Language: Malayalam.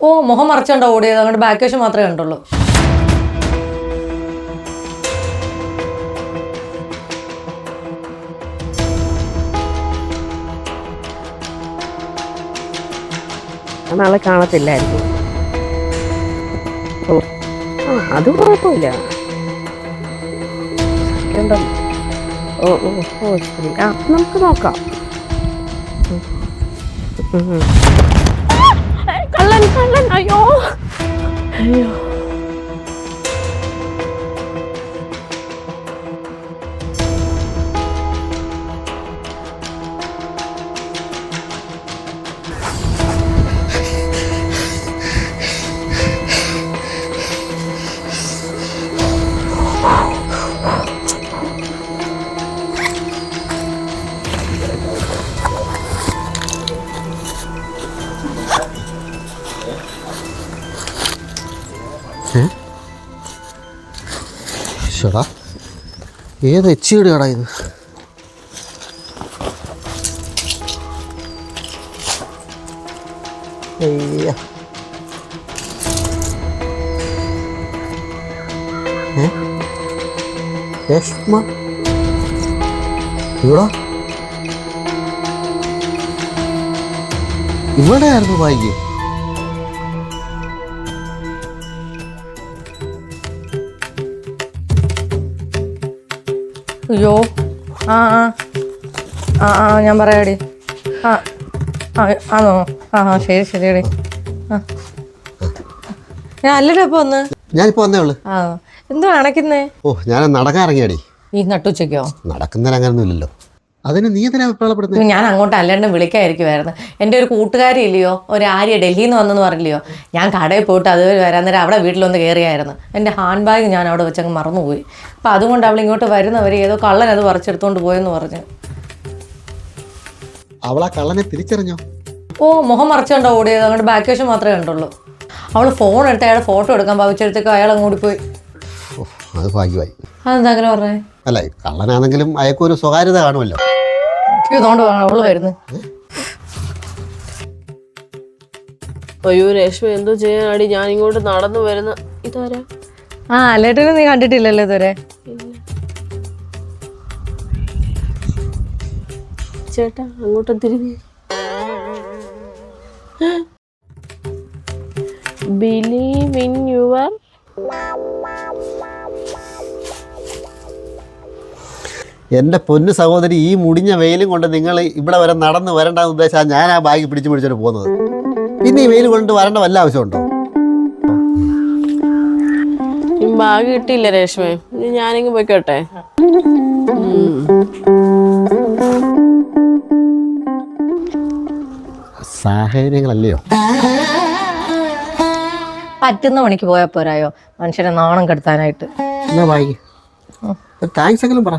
ഓ മുഖം മറച്ചുണ്ടോ ഓടിയത്? അങ്ങോട്ട് ബാക്ക് വശം മാത്രമേ കണ്ടുള്ളൂ. നാളെ കാണത്തില്ലായിരിക്കും. ഓ അത് കുഴപ്പമില്ല. ഓ ഓ ഓ ശരി. നമുക്ക് നോക്കാം. കള്ളൻ കള്ളൻ. അയ്യോ അയ്യോ. ഷടാ, ഏത് എച്ചിയുടെയാടാ ഇത്? അയ്യ, രേഷ്മ ഇവിടെ ഇവിടെയായിരുന്നു ഭാഗ്യം. അയ്യോ ആ ആ ആ ഞാൻ പറയാടി. ആ ആ ആണോ? ആ ശരി ശരിയടി. ആ ഞാൻ അല്ലല്ലോ ഇപ്പൊ വന്ന്. ഞാനിപ്പോ വന്നേ ഉള്ളു. ആ എന്തോ അണയ്ക്കുന്നേ? ഓ, ഞാൻ നടക്കാൻ ഇറങ്ങിയാടി. ഈ നട്ടുച്ചയ്ക്കോ? നടക്കുന്നതിന് അങ്ങനൊന്നും ഇല്ലല്ലോ. അതിന് നീ എന്തിനാ അഭിപ്രായപ്പെടുന്നത്? ഞാൻ അങ്ങോട്ട് അല്ലാണ്ട് വിളിക്കായിരിക്കുമായിരുന്നു. എൻ്റെ ഒരു കൂട്ടുകാരി ഇല്ലയോ, ഒരു ആര്യ ഡൽഹിയിൽ നിന്ന് വന്നെന്ന് പറഞ്ഞില്ലയോ, ഞാൻ കടയിൽ പോയിട്ട് അതുവരെ വരാൻ നേരം അവിടെ വീട്ടിലൊന്ന് കയറിയായിരുന്നു. എൻ്റെ ഹാൻഡ് ബാഗ് ഞാൻ അവിടെ വെച്ചങ്ങ് മറന്നുപോയി. അപ്പം അതുകൊണ്ട് അവൾ ഇങ്ങോട്ട് വരുന്നവർ ഏതോ കള്ളൻ അത് പറിച്ചെടുത്തോണ്ട് പോയെന്ന് പറഞ്ഞു. അവളാ കള്ളനെ തിരിച്ചറിഞ്ഞോ? ഓ മുഖം മറച്ചുണ്ടോ ഓടിയത്? അങ്ങോട്ട് ബാക്ക് വശം മാത്രമേ കണ്ടുള്ളൂ. അവൾ ഫോൺ എടുത്ത് അയാളെ ഫോട്ടോ എടുക്കാൻ ഭാവിച്ചെടുത്തേക്ക് അയാൾ അങ്ങോട്ട് പോയി. അത് ഭാഗ്യമായി. അതെന്താ അങ്ങനെ പറഞ്ഞേ? അല്ല, കള്ളനാണെങ്കിലും അയാൾക്കൊരു സ്വകാര്യത കാണുമല്ലോ. ഇതുകൊണ്ട് അവള് വരുന്നു. അയ്യോ രേഷ്മ, എന്തോ ചെയ്യാനാടി? ഞാൻ ഇങ്ങോട്ട് നടന്നു വരുന്ന ഇതാരാ? ആ അല്ലേട്ടനെ നീ കണ്ടിട്ടില്ലല്ലോ ഇതുവരെ? ചേട്ടാ അങ്ങോട്ട് തിരിഞ്ഞ്. Believe in your. എൻ്റെ പൊന്നു സഹോദരി, ഈ മുടിഞ്ഞ വെയിലും കൊണ്ട് നിങ്ങൾ ഇവിടെ വരെ നടന്ന് വരണ്ടെന്ന് ഉദ്ദേശിച്ചാൽ ഞാൻ ആ ബാഗ് പിടിച്ചോണ്ട് പോകുന്നത്. പിന്നെ ഈ വെയിൽ കൊണ്ട് വരേണ്ട വല്ല ആവശ്യമുണ്ടോ? ബാഗ് കിട്ടിയില്ല രേഷ്മേ, ഞാനിങ്ങ് പോയിക്കോട്ടെ. സാഹചര്യങ്ങളല്ലയോ. പറ്റുന്ന പണിക്ക് പോയാൽ പോരായോ മനുഷ്യനെ നാണം കെടുത്താനായിട്ട്? എന്നാ ബാഗ് താങ്ക്സ് എങ്കിലും പറ.